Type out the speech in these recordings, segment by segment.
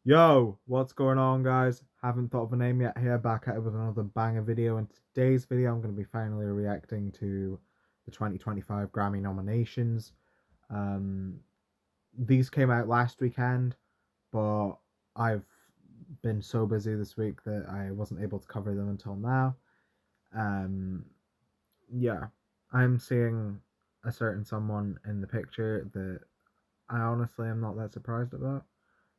Yo, what's going on, guys? Haven't thought of a name yet here, back at it with another banger video. In today's video, I'm going to be finally reacting to the 2025 Grammy nominations. Um, these came out last weekend, but I've been so busy this week that I wasn't able to cover them until now. Um, yeah, I'm seeing a certain someone in the picture that I honestly am not that surprised about.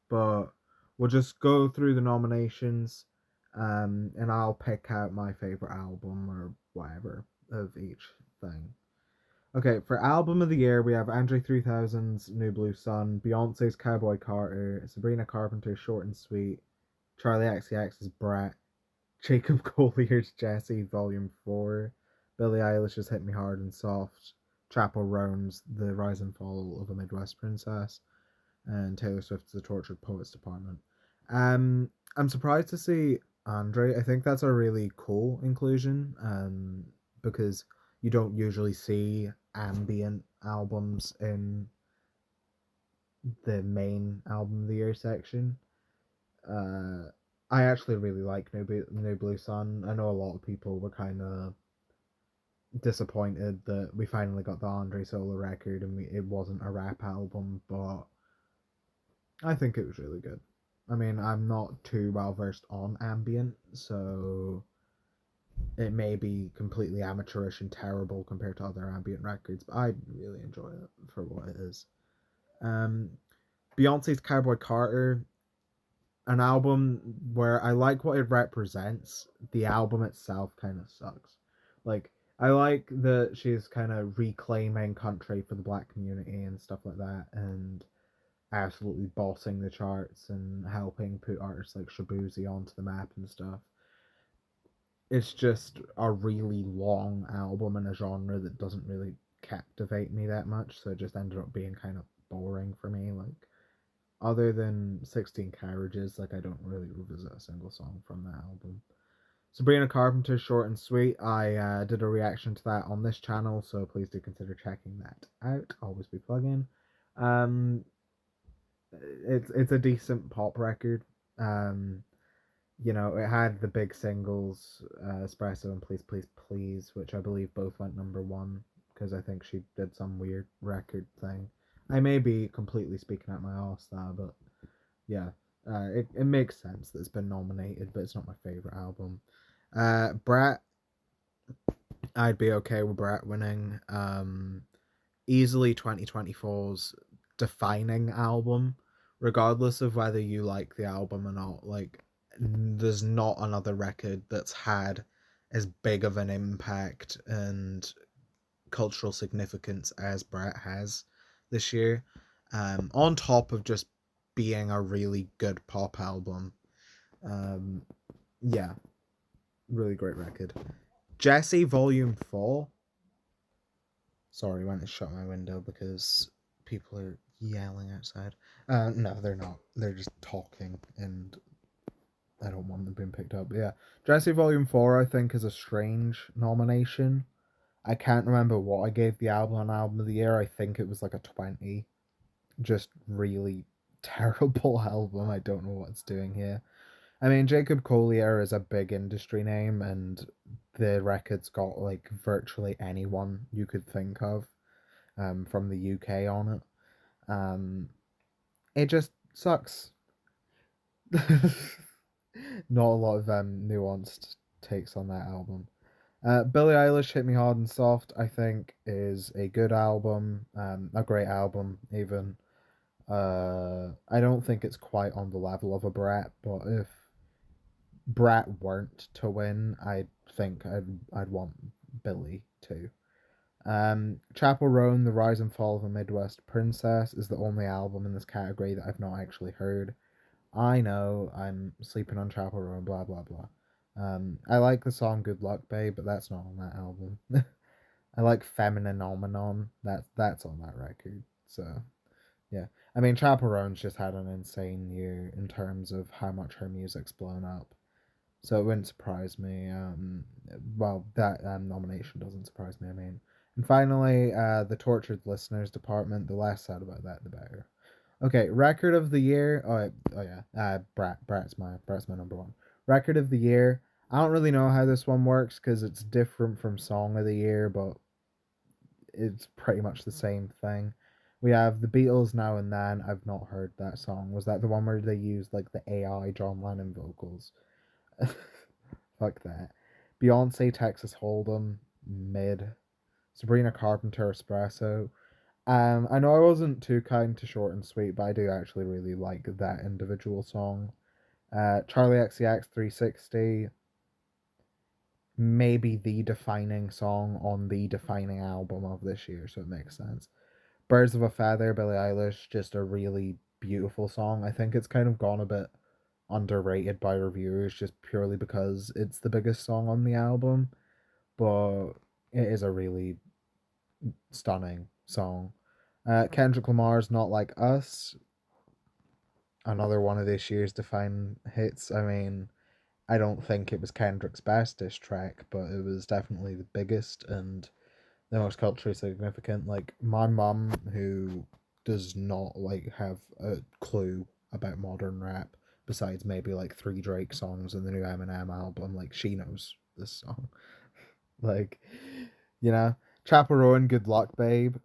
But we'll just go through the nominations, and I'll pick out my favorite album or whatever of each thing. Okay, for album of the year, we have Andre 3000's New Blue Sun, Beyonce's Cowboy Carter, Sabrina Carpenter's Short and Sweet, Charlie XCX's Brat, Jacob Collier's Jessie Volume 4, Billie Eilish's Hit Me Hard and Soft, Chappell Roan's The Rise and Fall of a Midwest Princess, and Taylor Swift's The Tortured Poets Department. I'm surprised to see Andre. I think that's a really cool inclusion, because you don't usually see ambient albums in the main album of the year section. Uh, I actually really like New Blue Sun. I know a lot of people were kind of disappointed that we finally got the Andre solo record and it wasn't a rap album, but I think it was really good. I mean, I'm not too well versed on ambient, so it may be completely amateurish and terrible compared to other ambient records, but I really enjoy it for what it is. Um, Beyonce's Cowboy Carter, an album where I like what it represents. The album itself kind of sucks. Like, I like that she's kind of reclaiming country for the black community and stuff like that, and absolutely bossing the charts and helping put artists like Shabuzi onto the map and stuff. It's just a really long album in a genre that doesn't really captivate me that much, so it just ended up being kind of boring for me. Like, other than 16 Carriages, like, I don't really revisit a single song from that album. Sabrina Carpenter's Short and Sweet, I did a reaction to that on this channel, so please do consider checking that out. Always be plugging. Um, it's a decent pop record. Um, it had the big singles, Espresso and Please Please Please, which I believe both went number one because I think she did some weird record thing. I may be completely speaking out my arse there, but yeah, it makes sense that it's been nominated, but it's not my favorite album. Brat, I'd be okay with Brat winning. Easily 2024's defining album, regardless of whether you like the album or not. Like, there's not another record that's had as big of an impact and cultural significance as Brat has this year. On top of just being a really good pop album. Um, yeah, really great record. Jessie Volume 4. Sorry, went to shut my window because people are yelling outside. No, they're not. They're just talking, and I don't want them being picked up. But yeah, Jessie Volume 4, I think, is a strange nomination. I can't remember what I gave the album on Album of the Year. I think it was like a 20. Just really terrible album. I don't know what it's doing here. I mean, Jacob Collier is a big industry name, and the record's got like virtually anyone you could think of, from the UK on it. It just sucks. Not a lot of nuanced takes on that album. Billie Eilish, Hit Me Hard and Soft, I think, is a good album, a great album, even. I don't think it's quite on the level of a Brat, but if Brat weren't to win, I think I'd want Billie to. Chappell Roan, The Rise and Fall of a Midwest Princess, is the only album in this category that I've not actually heard. I know I'm sleeping on Chappell Roan, blah blah blah. I like the song Good Luck Babe, but that's not on that album. I like Feminine Omenon, that's on that record. So yeah. I mean, Chappell Roan's just had an insane year in terms of how much her music's blown up. So it wouldn't surprise me. Well, that nomination doesn't surprise me, I mean. And finally, the Tortured Listeners Department. The less said about that, the better. Okay, record of the year. Oh yeah. Brat's my number one. Record of the year. I don't really know how this one works because it's different from song of the year, but it's pretty much the same thing. We have the Beatles Now and Then. I've not heard that song. Was that the one where they used like the AI John Lennon vocals? Fuck that. Beyonce Texas Hold'em mid. Sabrina Carpenter Espresso. I know I wasn't too kind to Short and Sweet, but I do actually really like that individual song. Charlie XCX 360, maybe the defining song on the defining album of this year, so it makes sense. Birds of a Feather, Billie Eilish, just a really beautiful song. I think it's kind of gone a bit underrated by reviewers just purely because it's the biggest song on the album, but it is a really stunning song. Kendrick Lamar's Not Like Us, another one of this year's defining hits. I mean, I don't think it was Kendrick's best diss track, but it was definitely the biggest and the most culturally significant. Like my mum, who does not like have a clue about modern rap, besides maybe like three Drake songs and the new Eminem album, like she knows this song. Like, you know, Chapel Roan, Good Luck Babe,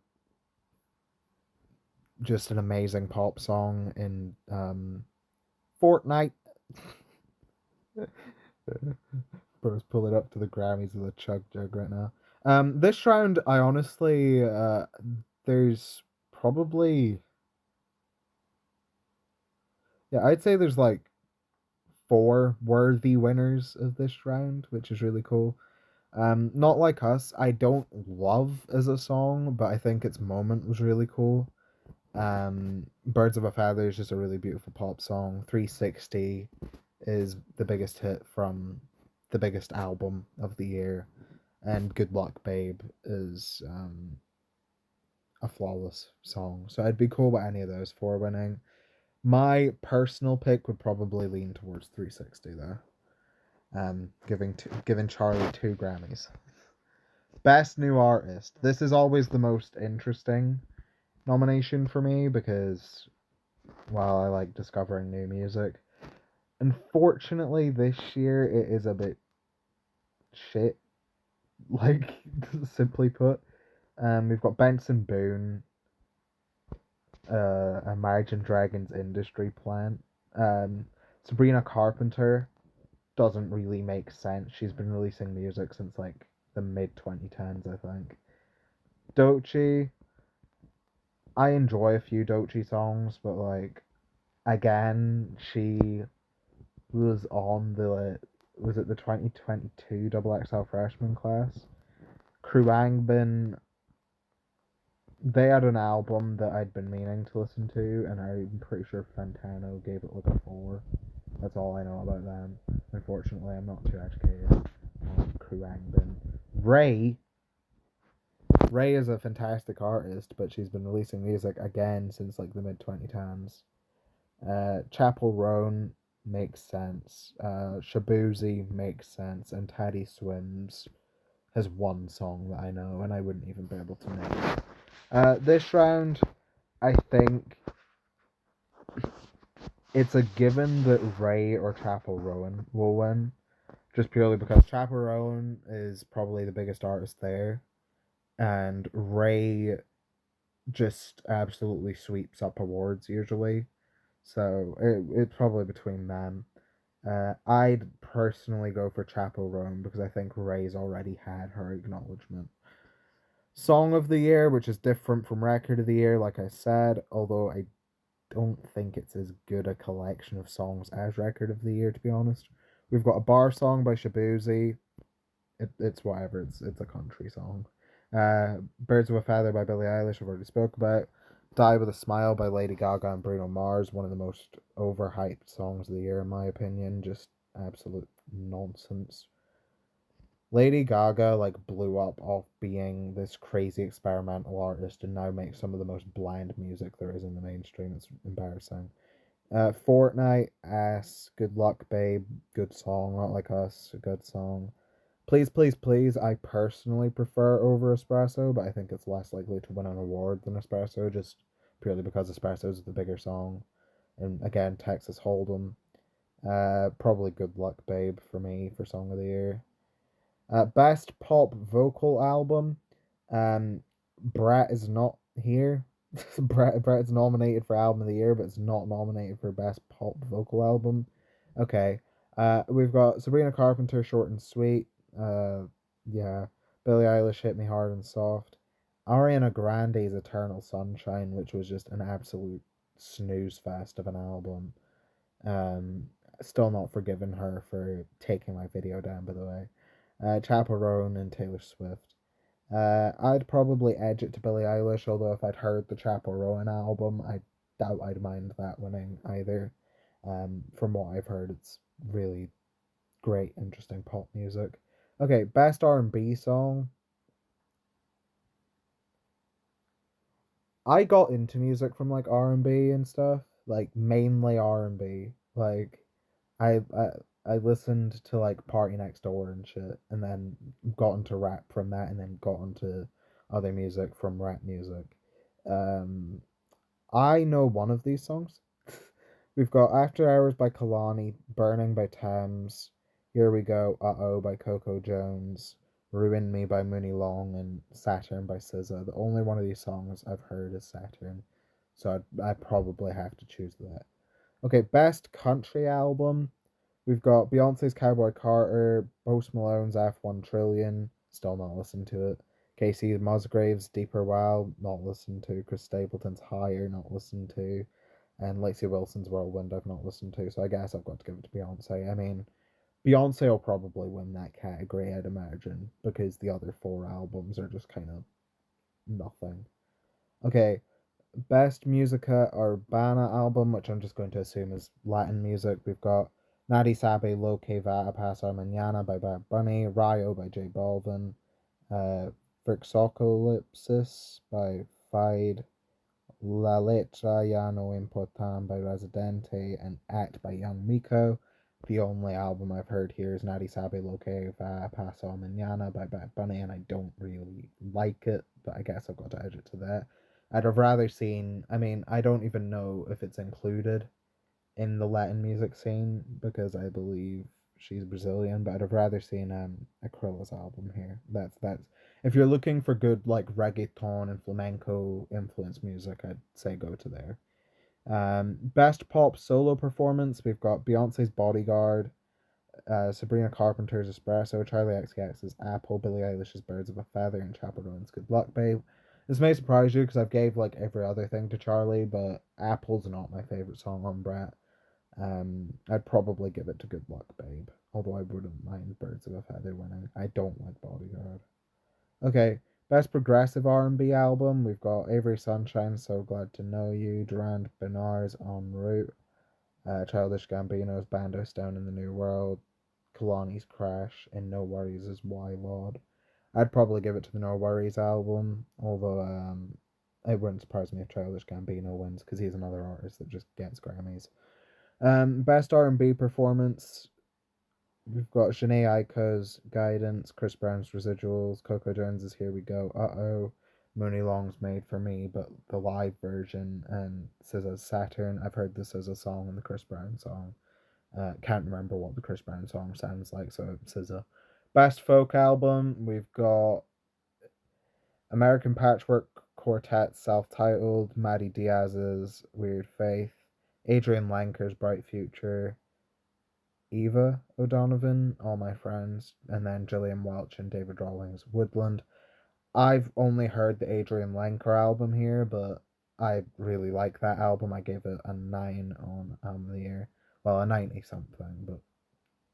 just an amazing pop song in Fortnite. Bro's pull it up to the Grammys with a chug jug right now. This round, I honestly, there's probably, yeah, I'd say there's like four worthy winners of this round, which is really cool. Not Like Us, I don't love as a song, but I think its moment was really cool. Birds of a Feather is just a really beautiful pop song. 360 is the biggest hit from the biggest album of the year, and Good Luck Babe is a flawless song. So I'd be cool with any of those four winning. My personal pick would probably lean towards 360 though. Giving Charlie two Grammys. Best New Artist. This is always the most interesting nomination for me because, well, I like discovering new music. Unfortunately, this year it is a bit shit. Like, simply put. We've got Benson Boone, Imagine Dragons Industry Plant. Sabrina Carpenter doesn't really make sense. She's been releasing music since like the mid 2010s, I think. Doechii, I enjoy a few Doechii songs, but like again, she was on the was it the 2022 Double XL freshman class? Kruangbin, they had an album that I'd been meaning to listen to, and I'm pretty sure Fantano gave it like a 4. That's all I know about them. Unfortunately, I'm not too educated on Kruangbin. Ray is a fantastic artist, but she's been releasing music again since like the mid 2010s. Chapel Roan makes sense. Shabuzi makes sense, and Teddy Swims has one song that I know, and I wouldn't even be able to name it. This round, I think it's a given that Ray or Chapel Roan will win, just purely because Chapel Roan is probably the biggest artist there, and Ray just absolutely sweeps up awards usually. So it's probably between them. I'd personally go for Chapel Roan because I think Ray's already had her acknowledgement. Song of the Year, which is different from Record of the Year, like I said, although I don't think it's as good a collection of songs as Record of the Year, to be honest. We've got a bar song by Shabuzi. It's whatever, it's a country song. Birds of a Feather by Billie Eilish, I've already spoke about. Die with a Smile by Lady Gaga and Bruno Mars, one of the most overhyped songs of the year, in my opinion. Just absolute nonsense. Lady Gaga like blew up off being this crazy experimental artist and now makes some of the most bland music there is in the mainstream. It's embarrassing. Fortnite, Ass, Good Luck Babe, good song. Not Like Us, a good song. Please, Please, Please, I personally prefer over Espresso, but I think it's less likely to win an award than Espresso, just purely because Espresso's the bigger song. And again, Texas Hold'em. Probably Good Luck Babe for me for Song of the Year. Best Pop Vocal Album. Brett is not here. Brett's nominated for Album of the Year, but it's not nominated for Best Pop Vocal Album. Okay. We've got Sabrina Carpenter, Short and Sweet. Yeah. Billie Eilish, Hit Me Hard and Soft. Ariana Grande's Eternal Sunshine, which was just an absolute snooze fest of an album. Um, Still not forgiven her for taking my video down, by the way. Chaperone and Taylor Swift. I'd probably edge it to Billie Eilish, although if I'd heard the Chaperone album, I doubt I'd mind that winning either. From what I've heard, it's really great, interesting pop music. Okay, best R&B song. I got into music from like R&B and stuff, like mainly R&B. Like I I I listened to like Party Next Door and shit, and then got into rap from that, and then got into other music from rap music. Um, I know one of these songs. We've got After Hours by Kalani, Burning by Thames, Here We Go, Uh-Oh by Coco Jones, Ruin Me by Mooney Long, and Saturn by SZA. The only one of these songs I've heard is Saturn, so I probably have to choose that. Okay, best country album. We've got Beyonce's Cowboy Carter, Post Malone's F1 Trillion, still not listened to it. Casey Musgraves' Deeper Well, not listened to. Chris Stapleton's Higher, not listened to. And Lacey Wilson's Whirlwind, I've not listened to. So I guess I've got to give it to Beyonce. I mean, Beyonce will probably win that category, I'd imagine, because the other four albums are just kind of nothing. Okay, Best Musica Urbana album, which I'm just going to assume is Latin music. We've got Nadie Sabe, Lo Que Va a Pasar Mañana by Bad Bunny, Rayo by J Balvin, uh, Vrixocalypsis by Fide, La Letra Ya No Importan by Residente, and Act by Young Miko. The only album I've heard here is Nadie Sabe, Lo Que Va a Pasar Mañana by Bad Bunny, and I don't really like it, but I guess I've got to edge it to that. I'd have rather seen. I mean, I don't even know if it's included in the Latin music scene because I believe she's Brazilian, but I'd have rather seen Acrilla's album here. That's if you're looking for good like reggaeton and flamenco influenced music, I'd say go to there. Best pop solo performance, we've got Beyonce's Bodyguard, Sabrina Carpenter's Espresso, Charlie XCX's Apple, Billie Eilish's Birds of a Feather, and Chaperone's Good Luck Babe. This may surprise you because I've gave like every other thing to Charlie, but Apple's not my favorite song on Brett. I'd probably give it to Good Luck Babe, although I wouldn't mind Birds of a Feather winning. I don't like Bodyguard. Okay, best progressive R&B album. We've got Avery Sunshine, So Glad to Know You, Durand Bernard's En Route, Childish Gambino's Bando Stone in the New World, Kalani's Crash, and No Worries is Why Lord. I'd probably give it to the No Worries album, although it wouldn't surprise me if Childish Gambino wins because he's another artist that just gets Grammys. Best R&B performance. We've got Jhené Aiko's Guidance, Chris Brown's Residuals, Coco Jones's Here We Go, Uh-Oh, Mooney Long's Made For Me, but the live version, and SZA's Saturn. I've heard the SZA song and the Chris Brown song. Can't remember what the Chris Brown song sounds like, so SZA. Best folk album, we've got American Patchwork Quartet's self-titled, Maddie Diaz's Weird Faith, Adrian Lanker's Bright Future, Eva O'Donovan, All My Friends, and then Gillian Welch and David Rawlings, Woodland. I've only heard the Adrian Lenker album here, but I really like that album. I gave it a 9 on Album of the Year. Well, a 90 something, but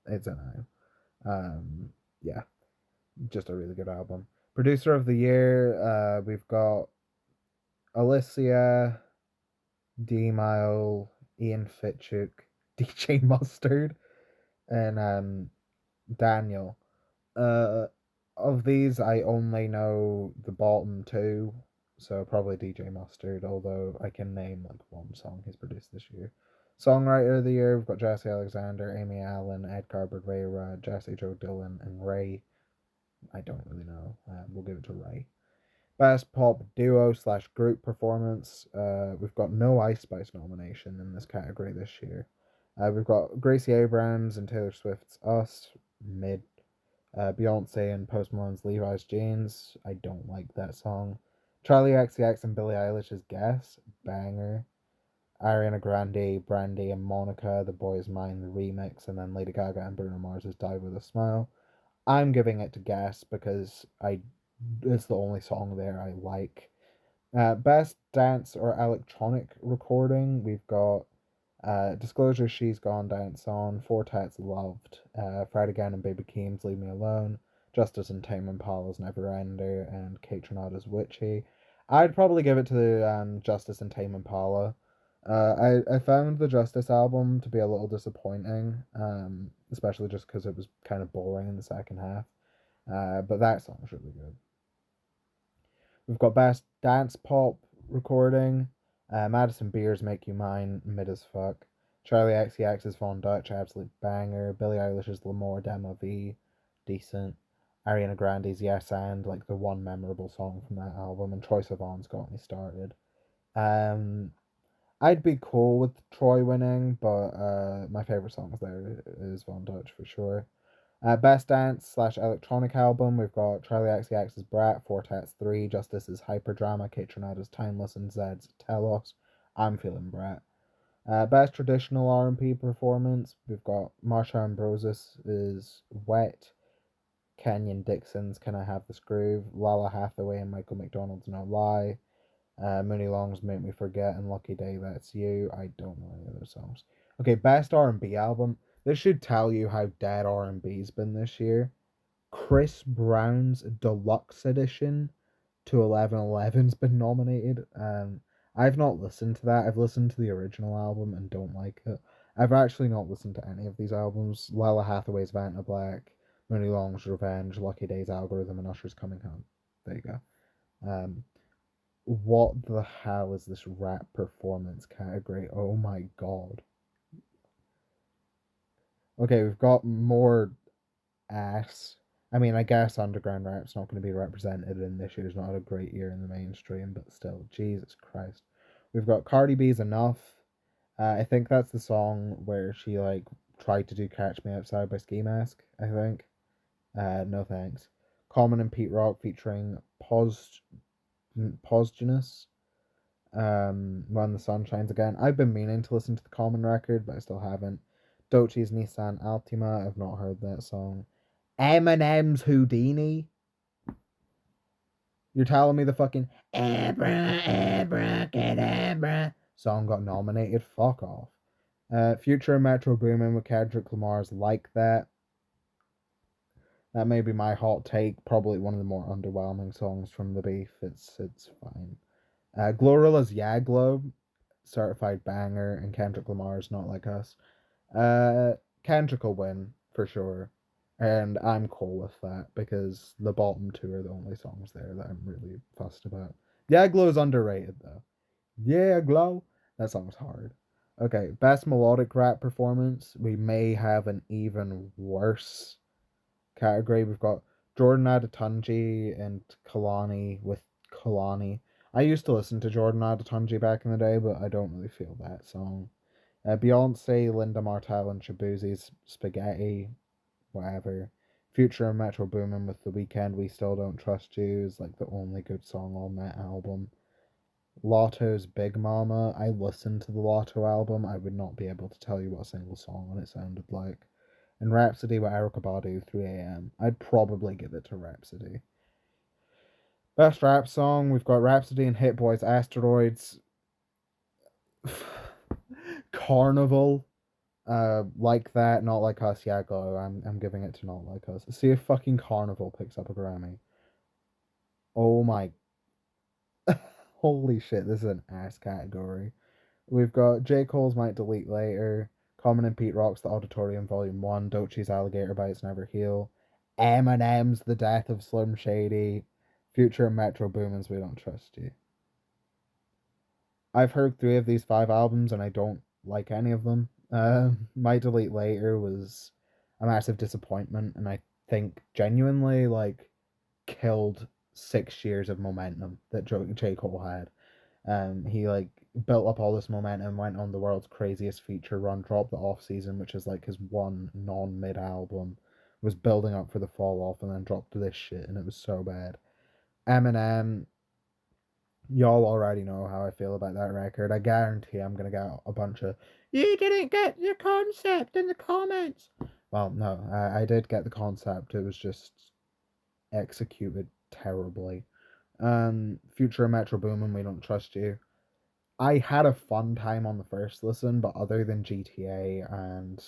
it's a 9. Yeah, just a really good album. Producer of the Year, we've got Alicia, D Mile, Ian Fitchuk, DJ Mustard, and Daniel. Uh, of these, I only know the bottom two, so probably DJ Mustard, although I can name like one song he's produced this year. Songwriter of the Year, we've got Jesse Alexander, Amy Allen, Ed Carber, Ray Jesse Joe Dillon, and Ray. I don't really know. We'll give it to Ray. Best pop duo slash group performance. We've got no Ice Spice nomination in this category this year. We've got Gracie Abrams and Taylor Swift's Us, mid. Beyonce and Post Malone's Levi's Jeans. I don't like that song. Charlie XCX and Billie Eilish's Guess, banger. Ariana Grande, Brandy, and Monica, The Boy Is Mine, the remix, and then Lady Gaga and Bruno Mars's Die With a Smile. I'm giving it to Guess because it's the only song there I like. Best dance or electronic recording, we've got Disclosure, She's Gone, Dance On, Four Tats, Loved, Fred Again and Baby Keem's Leave Me Alone, Justice and Tame Impala's Never Ender, and Kate Trinada's Witchy. I'd probably give it to Justice and Tame Impala. I found the Justice album to be a little disappointing, especially just because it was kind of boring in the second half. But that song's really good. We've got Best Dance Pop Recording. Madison Beer's Make You Mine, mid as fuck. Charlie XCX's Von Dutch, absolute banger. Billie Eilish's L'Amour de ma Vie, decent. Ariana Grande's Yes and, like the one memorable song from that album. And Troye Sivan's Got Me Started. I'd be cool with Troy winning, but my favorite songs there is Von Dutch for sure. Best Dance slash Electronic Album, we've got Charlie XCX's Brat, Four Tats 3, Justice's Hyperdrama, Kate Trinada's Timeless, and Zed's Telos. I'm feeling Brat. Best Traditional R&B Performance, we've got Marsha Ambrosius's Wet, Kenyon Dixon's Can I Have This Groove, Lala Hathaway and Michael McDonald's No Lie, Mooney Long's Make Me Forget, and Lucky Day That's You. I don't know any of those songs. Okay, Best R&B Album. This should tell you how dead R&B's been this year. Chris Brown's Deluxe Edition to 1111's been nominated. I've not listened to that. I've listened to the original album and don't like it. I've actually not listened to any of these albums. Lala Hathaway's Vanna Black, Mooney Long's Revenge, Lucky Day's Algorithm, and Usher's Coming Home. There you go. What the hell is this rap performance category? Oh my god. Okay, we've got more ass. I mean, I guess underground rap's not going to be represented in this year's not a great year in the mainstream, but still, Jesus Christ. We've got Cardi B's Enough. I think that's the song where she like tried to do Catch Me Outside by Ski Mask, I think. No thanks. Common and Pete Rock featuring Posthumous. When the Sun Shines Again. I've been meaning to listen to the Common record, but I still haven't. Doechie's Nissan Altima. I've not heard that song. Eminem's Houdini. You're telling me the fucking Abracadabra song got nominated? Fuck off. Future and Metro Boomin with Kendrick Lamar's Like That. That may be my hot take. Probably one of the more underwhelming songs from the beef. It's fine. Glorilla's Yeah Glow, certified banger, and Kendrick Lamar's Not Like Us. Kendrick will win for sure, and I'm cool with that because the bottom two are the only songs there that I'm really fussed about. Yeah Glow's underrated though. Yeah Glow, that song's hard. Okay, best melodic rap performance. We may have an even worse category. We've got Jordan Adetunji and Kalani with Kalani. I used to listen to Jordan Adetunji back in the day, but I don't really feel that song. Beyonce, Linda Martell, and Shabuzi's Spaghetti, whatever. Future and Metro Boomin with The Weeknd, We Still Don't Trust You is like the only good song on that album. Lotto's Big Mama, I listened to the Lotto album. I would not be able to tell you what a single song on it sounded like. And Rhapsody with Erykah Badu, 3am. I'd probably give it to Rhapsody. Best rap song, we've got Rhapsody and Hit Boy's Asteroids. Carnival. Like That, Not Like Us, yeah, go. I'm giving it to Not Like Us. See if fucking Carnival picks up a Grammy. Oh my. Holy shit, this is an ass category. We've got J. Cole's Might Delete Later, Common and Pete Rock's The Auditorium Volume 1, Doechie's Alligator Bites Never Heal, Eminem's The Death of Slim Shady, Future and Metro Boomin's We Don't Trust You. I've heard 3 of these 5 albums and I don't like any of them. Might Delete Later was a massive disappointment and I think genuinely like killed 6 years of momentum that J. Cole had. He like built up all this momentum, went on the world's craziest feature run, dropped the off season, which is like his one non mid album, was building up for the fall off, and then dropped this shit, and it was so bad. Eminem, y'all already know how I feel about that record. I guarantee I'm gonna get a bunch of "you didn't get the concept" in the comments. Well, no, I did get the concept. It was just executed terribly. Future of Metro Boomin, We Don't Trust You. I had a fun time on the first listen, but other than GTA and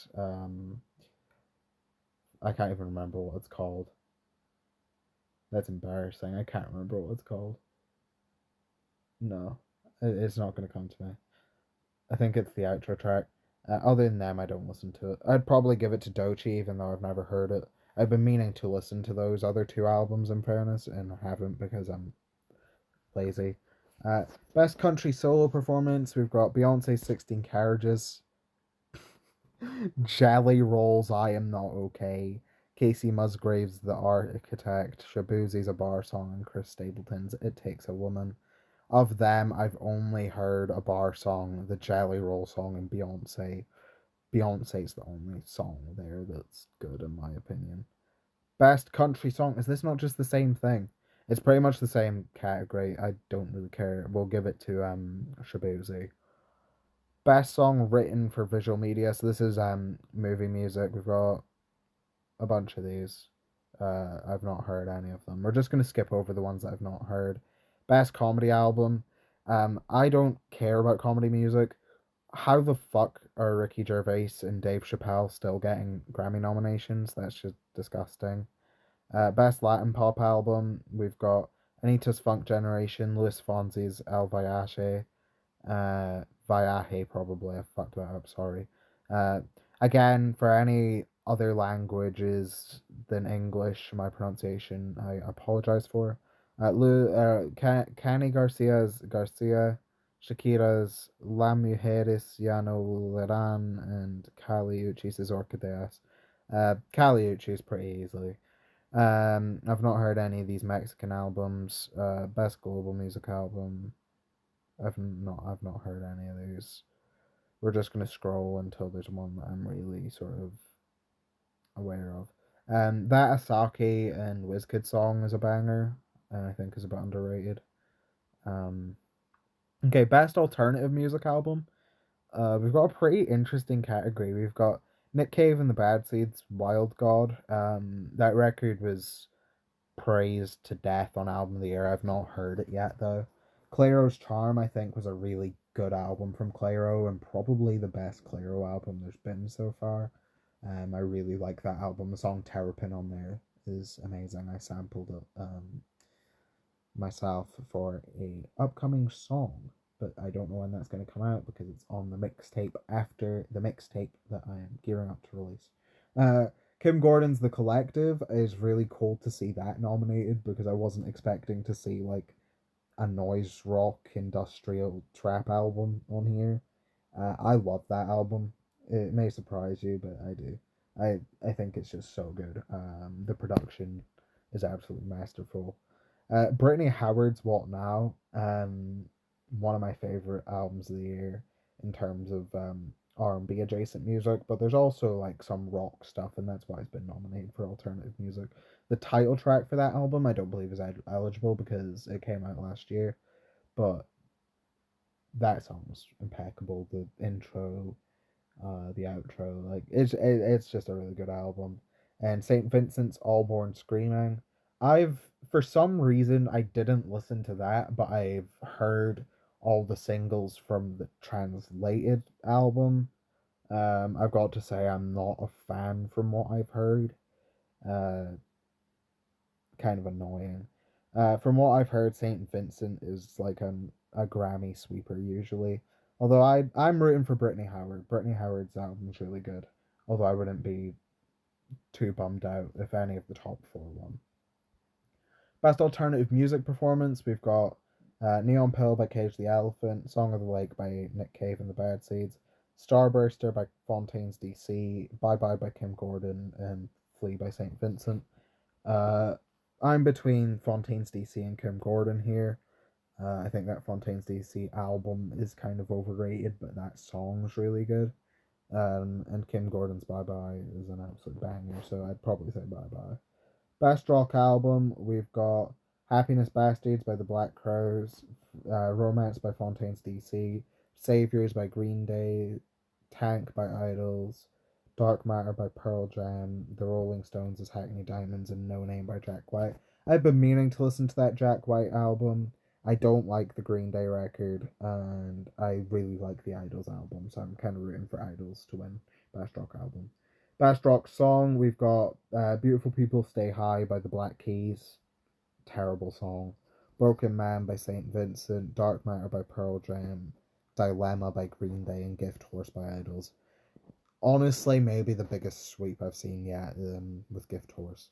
I can't even remember what it's called. That's embarrassing. I can't remember what it's called. No, it's not going to come to me. I think it's the outro track. Other than them, I don't listen to it. I'd probably give it to Dochi, even though I've never heard it. I've been meaning to listen to those other two albums, in fairness, and I haven't because I'm lazy. Uh, Best country solo performance, we've got Beyonce's 16 Carriages, Jelly Rolls, I Am Not Okay, Casey Musgraves' The Architect, Shabuzi's A Bar Song, and Chris Stapleton's It Takes a Woman. Of them, I've only heard A Bar Song, the Jelly Roll song, and Beyonce. Beyonce's the only song there that's good, in my opinion. Best country song, is this not just the same thing? It's pretty much the same category. I don't really care. We'll give it to Shabuzi. Best song written for visual media. So this is movie music. We've got a bunch of these. I've not heard any of them. We're just gonna skip over the ones that I've not heard. Best comedy album. I don't care about comedy music. How the fuck are Ricky Gervais and Dave Chappelle still getting Grammy nominations? That's just disgusting. Best Latin pop album. We've got Anita's Funk Generation, Luis Fonsi's El Viaje, Viaje probably. I fucked that up. Sorry. Uh, Again, for any other languages than English, my pronunciation I apologize for. Cani Garcia, Shakira's La Mujeres Ya No Volverán, and Kali Uchis' Orquídeas. Kali Uchis pretty easily. I've not heard any of these Mexican albums. Best global music album. I've not heard any of these. We're just gonna scroll until there's one that I'm really sort of aware of. That Asake and Wizkid song is a banger, and I think is a bit underrated. Um, okay, best alternative music album. We've got a pretty interesting category. We've got Nick Cave and the Bad Seeds, Wild God. That record was praised to death on Album of the Year. I've not heard it yet though. Clairo's Charm, I think, was a really good album from Clairo and probably the best Clairo album there's been so far. I really like that album. The song Terrapin on there is amazing. I sampled it myself for a upcoming song, but I don't know when that's going to come out because it's on the mixtape after the mixtape that I am gearing up to release. Kim Gordon's The Collective is really cool to see that nominated because I wasn't expecting to see like a noise rock industrial trap album on here. I love that album. It may surprise you, but I do. I think it's just so good. The production is absolutely masterful. Brittany Howard's What Now? One of my favorite albums of the year in terms of R&B adjacent music, but there's also like some rock stuff, and that's why it's been nominated for alternative music. The title track for that album, I don't believe is eligible because it came out last year, but that song was impeccable. The intro, the outro, like it's just a really good album. And Saint Vincent's All Born Screaming. I've for some reason I didn't listen to that, but I've heard all the singles from the translated album. I've got to say I'm not a fan from what I've heard. Uh, Kind of annoying. From what I've heard, Saint Vincent is like a Grammy sweeper usually. Although I'm rooting for Brittany Howard. Brittany Howard's album's really good. Although I wouldn't be too bummed out if any of the top four won. Best alternative music performance, we've got Neon Pill by Cage the Elephant, Song of the Lake by Nick Cave and the Bad Seeds, Starburster by Fontaine's DC, Bye Bye by Kim Gordon, and Flea by St. Vincent. Uh, I'm between Fontaine's DC and Kim Gordon here. I think that Fontaine's DC album is kind of overrated, but that song's really good. And Kim Gordon's Bye Bye is an absolute banger, so I'd probably say Bye Bye. Best rock album, we've got Happiness Bastards by the Black Crowes, Romance by Fontaine's DC, Saviors by Green Day, Tank by Idols, Dark Matter by Pearl Jam, The Rolling Stones' Hackney Diamonds, and No Name by Jack White. I've been meaning to listen to that Jack White album. I don't like the Green Day record, and I really like the Idols album, so I'm kind of rooting for Idols to win Best Rock Album. Best rock song, we've got Beautiful People Stay High by the Black Keys. Terrible song. Broken Man by St. Vincent. Dark Matter by Pearl Jam. Dilemma by Green Day. And Gift Horse by Idols. Honestly, maybe the biggest sweep I've seen yet with Gift Horse.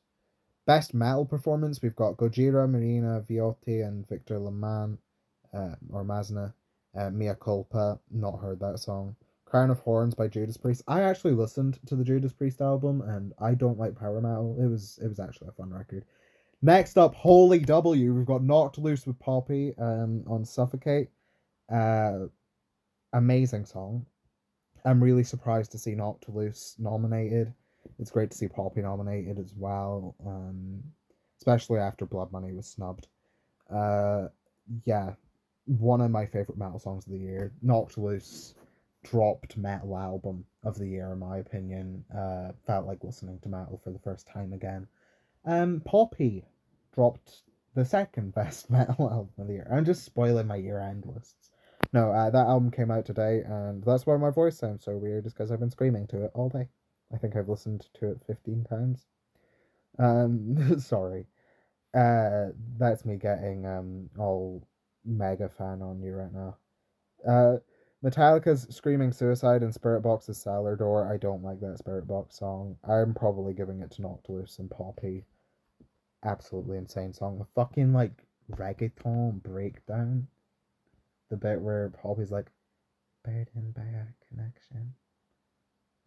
Best metal performance, we've got Gojira, Marina Viotti, and Victor Laman, or Mazna. Mea Culpa, not heard that song. Crown of Horns by Judas Priest. I actually listened to the Judas Priest album, and I don't like power metal. It was actually a fun record. Next up, Holy W. We've got Knocked Loose with Poppy on Suffocate. Amazing song. I'm really surprised to see Knocked Loose nominated. It's great to see Poppy nominated as well, especially after Blood Money was snubbed. Yeah, one of my favourite metal songs of the year. Knocked Loose dropped metal album of the year, in my opinion. Felt like listening to metal for the first time again. Poppy dropped the second best metal album of the year. I'm just spoiling my year-end lists. No, that album came out today, and that's why my voice sounds so weird, is because I've been screaming to it all day. I think I've listened to it 15 times. Sorry. That's me getting all mega fan on you right now. Metallica's Screaming Suicide and Spirit Box's Cellar Door. I don't like that Spirit Box song. I'm probably giving it to Knocked Loose and Poppy. Absolutely insane song. The fucking like reggaeton breakdown. The bit where Poppy's like, burdened by our connection,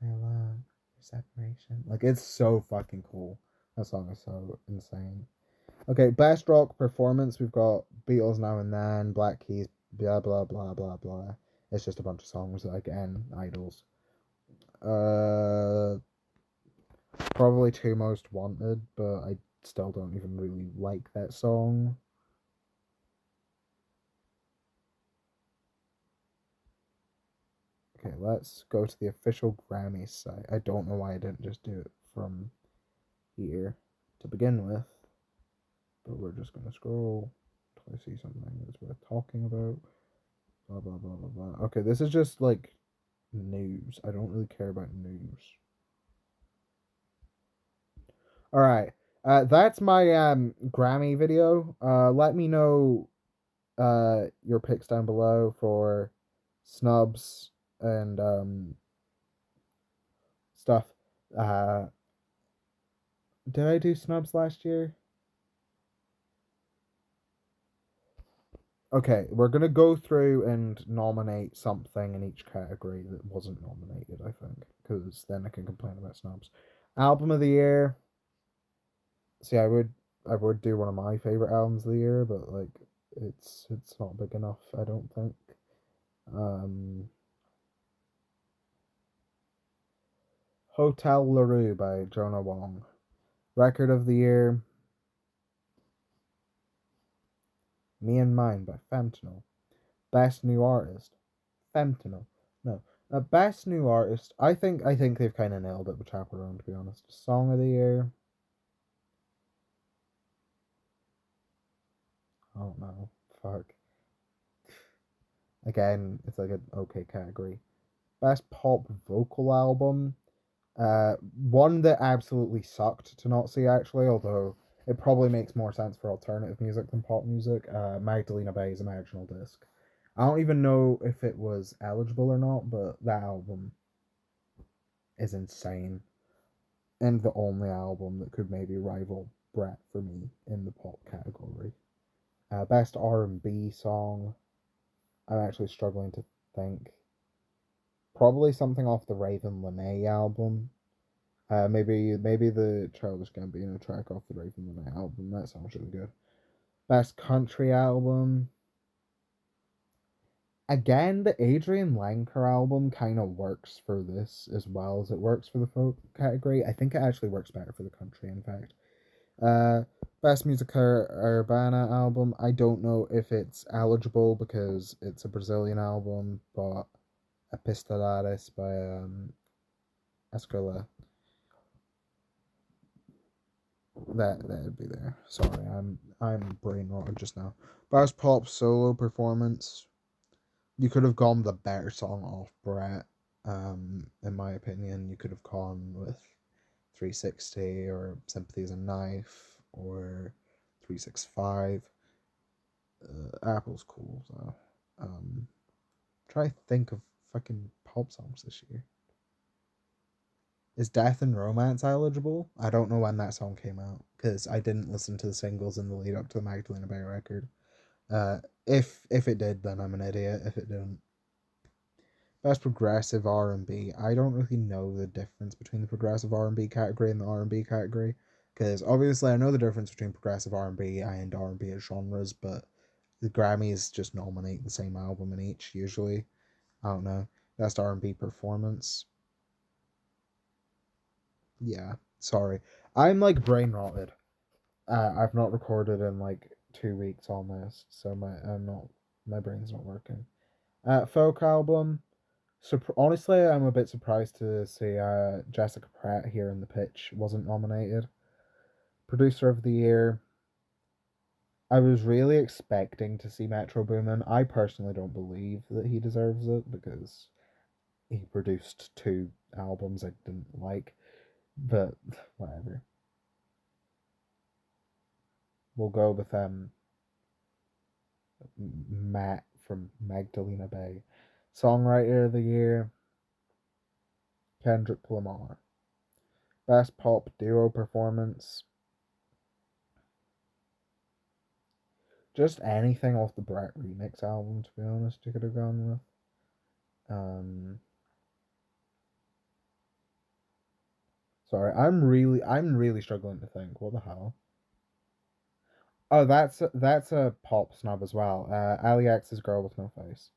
my long separation. Like, it's so fucking cool. That song is so insane. Okay, best rock performance. We've got Beatles Now and Then, Black Keys, blah blah blah blah blah. It's just a bunch of songs again, Idols. Probably Two Most Wanted, but I still don't even really like that song. Okay, let's go to the official Grammy site. I don't know why I didn't just do it from here to begin with, but we're just gonna scroll till I see something that's worth talking about. Blah blah blah blah blah. Okay, this is just like news. I don't really care about news. All right, that's my Grammy video. Let me know your picks down below for snubs and stuff. Did I do snubs last year? Okay, we're gonna go through and nominate something in each category that wasn't nominated, I think, because then I can complain about snubs. Album of the year. See, I would do one of my favorite albums of the year, but like it's not big enough, I don't think. Hotel LaRue by Jonah Wong. Record of the year. Me and Mine by Fentanyl. Best new artist. Fentanyl. No. Best new artist. I think they've kind of nailed it with Chaperone, to be honest. Song of the year. I don't know. Fuck. Again, it's like an okay category. Best pop vocal album. One that absolutely sucked to not see, actually, although it probably makes more sense for alternative music than pop music. Magdalena Bay's Imaginal Disc. I don't even know if it was eligible or not, but that album is insane. And the only album that could maybe rival Brett for me in the pop category. Best R&B song. I'm actually struggling to think. Probably something off the Raven Lene album. Maybe the Childish Gambino track off the Raven the Night album. That sounds really good. Best country album. Again, the Adrian Lenker album kind of works for this as well as it works for the folk category. I think it actually works better for the country, in fact. Uh, Best Musica Urbana album. I don't know if it's eligible because it's a Brazilian album, but Epistolares by Escola. That'd be there. Sorry, I'm brain rotted just now. Best Pop Solo Performance. You could have gone the better song off Brett. In my opinion, you could have gone with 360 or Sympathy is a Knife or 365. Apple's cool, so try to think of fucking pop songs this year. Is Death and Romance eligible? I don't know when that song came out because I didn't listen to the singles in the lead up to the Magdalena Bay record. If it did, then I'm an idiot. If it didn't, best progressive R&B. I don't really know the difference between the progressive R&B category and the R&B category because obviously I know the difference between progressive R&B and R&B as genres, but the Grammys just nominate the same album in each usually. I don't know. Best R&B performance. Yeah, sorry. I'm like brain rotted. I've not recorded in like 2 weeks almost, so my brain's not working. Folk album. Honestly, I'm a bit surprised to see Jessica Pratt here in the pitch wasn't nominated. Producer of the year. I was really expecting to see Metro Boomin. I personally don't believe that he deserves it because he produced 2 albums I didn't like, but whatever. We'll go with Matt from Magdalena Bay. Songwriter of the year, Kendrick Lamar. Best pop duo performance. Just anything off the Brett remix album, to be honest, you could have gone with. Sorry, I'm really struggling to think. What the hell? Oh, that's a pop snub as well. Ali X's Girl with No Face,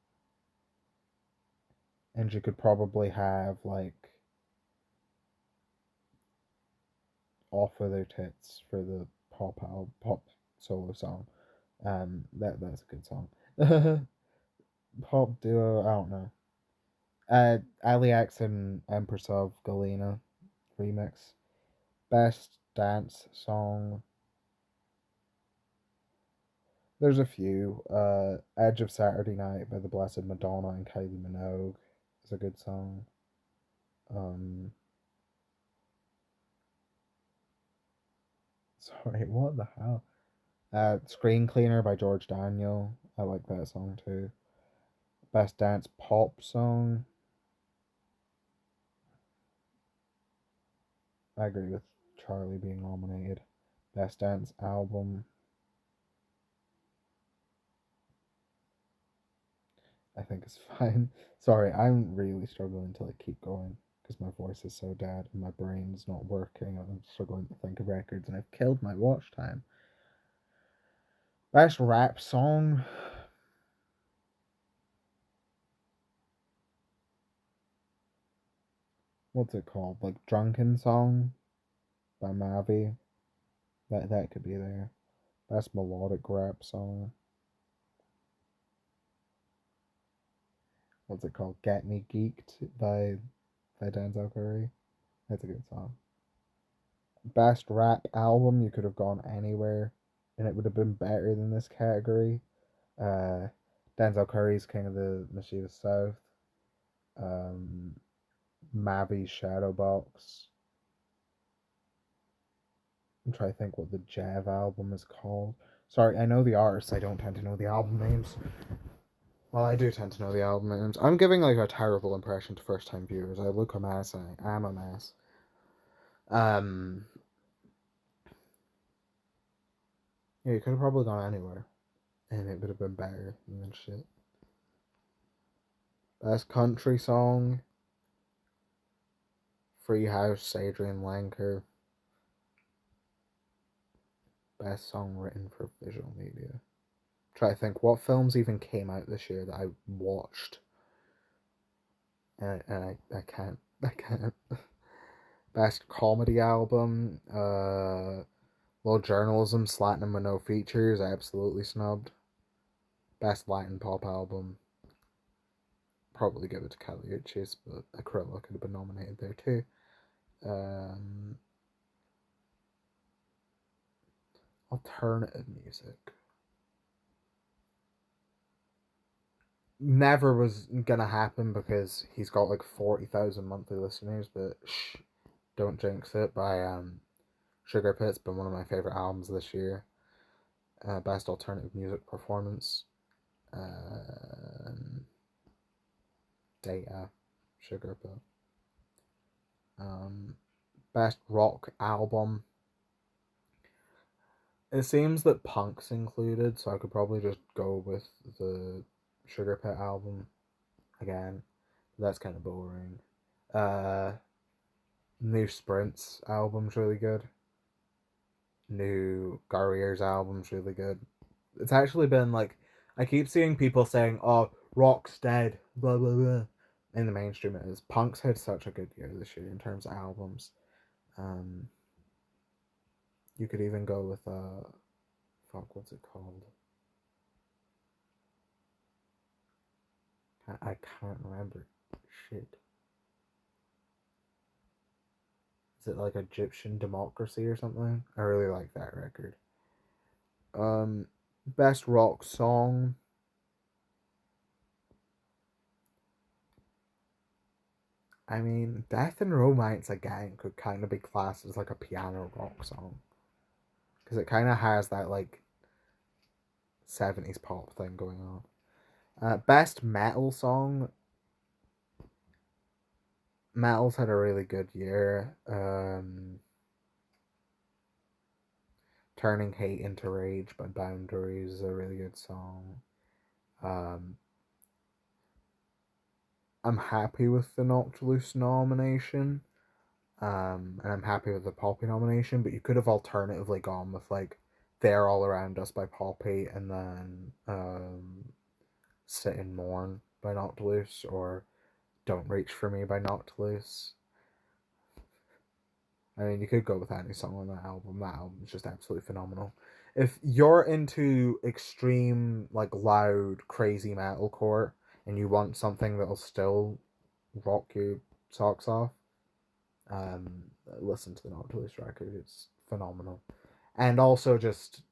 and you could probably have like Off of Their Tits for the pop solo song. That's a good song. Pop duo, I don't know. Ali X and Empress of Galena remix. Best dance song. There's a few. Edge of Saturday Night by the Blessed Madonna and Kylie Minogue is a good song. Um, sorry, what the hell? Screen Cleaner by George Daniel. I like that song too. Best dance pop song. I agree with Charlie being nominated. Best dance album. I think it's fine. Sorry, I'm really struggling to like keep going because my voice is so dead and my brain's not working. I'm struggling to think of records and I've killed my watch time. Best rap song. What's it called? Like Drunken Song by Mavi. That could be there. Best melodic rap song. What's it called? Get Me Geeked by Denzel Curry. That's a good song. Best rap album, you could have gone anywhere and it would have been better than this category. Uh, Denzel Curry's King of the Mischievous South. Um, Mavi's Shadowbox. I'm trying to think what the Jev album is called. Sorry, I know the artists. I don't tend to know the album names. Well, I do tend to know the album names. I'm giving like a terrible impression to first time viewers. I look a mess. I am a mess. Um, yeah, you could have probably gone anywhere, and it would have been better than shit. Best country song. Free House, Adrian Lenker. Best song written for visual media. Try to think what films even came out this year that I watched. And I can't. I can't. Best comedy album. Well, journalism, Slatinum with no features. Absolutely snubbed. Best Latin pop album. Probably give it to Kali Uchis, but Aquila could have been nominated there too. Alternative music. Never was gonna happen because he's got like 40,000 monthly listeners, but don't jinx it. By Sugar Pit's been one of my favorite albums this year. Best alternative music performance. Data, Sugar Pit. Best rock album. It seems that Punk's included, so I could probably just go with the Sugar Pit album again. That's kind of boring. New Sprints album's really good. New Garrier's album's really good. It's actually been like, I keep seeing people saying, "Oh, rock's dead," blah blah blah. In the mainstream, it is. Punk's had such a good year this year in terms of albums. You could even go with fuck, what's it called? I can't remember. Shit. Is it like Egyptian Democracy or something? I really like that record. Best rock song. I mean, Death and Romance again could kind of be classed as like a piano rock song. Because it kind of has that like 70s pop thing going on. Best metal song. Metal's had a really good year. Turning Hate into Rage by Boundaries is a really good song. I'm happy with the Noctilus nomination. And I'm happy with the Poppy nomination, but you could have alternatively gone with like They're All Around Us by Poppy and then Sit and Mourn by Noctilus or Don't Reach For Me by Noctilus. I mean, you could go with any song on that album. That album's just absolutely phenomenal. If you're into extreme, like loud, crazy metalcore and you want something that'll still rock your socks off, listen to the Nautilus record. It's phenomenal. And also just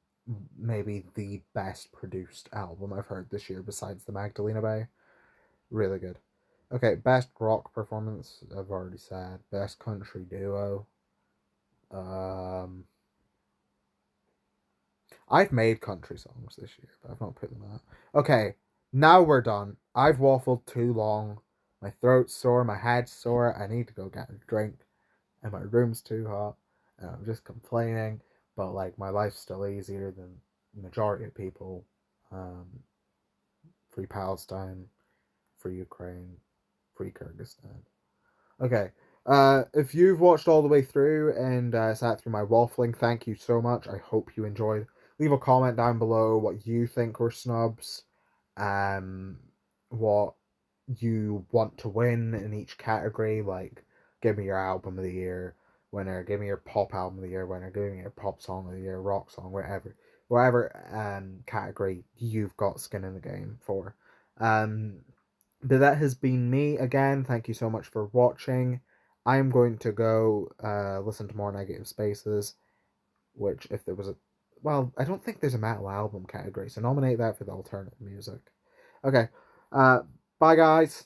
maybe the best produced album I've heard this year besides the Magdalena Bay. Really good. Okay, best rock performance, I've already said. Best country duo. I've made country songs this year, but I've not put them out. Okay, now we're done. I've waffled too long. My throat's sore, my head's sore. I need to go get a drink, and my room's too hot, and I'm just complaining. But like, my life's still easier than the majority of people. Free Palestine, free Ukraine, free Kyrgyzstan. Okay. If you've watched all the way through and sat through my waffling, thank you so much. I hope you enjoyed. Leave a comment down below what you think were snubs, what you want to win in each category. Like, give me your album of the year winner, give me your pop album of the year winner, give me your pop song of the year, rock song, whatever category you've got skin in the game for. But that has been me again. Thank you so much for watching. I'm going to go listen to more Negative Spaces, which if there was a... Well, I don't think there's a metal album category, so nominate that for the alternative music. Okay, bye guys.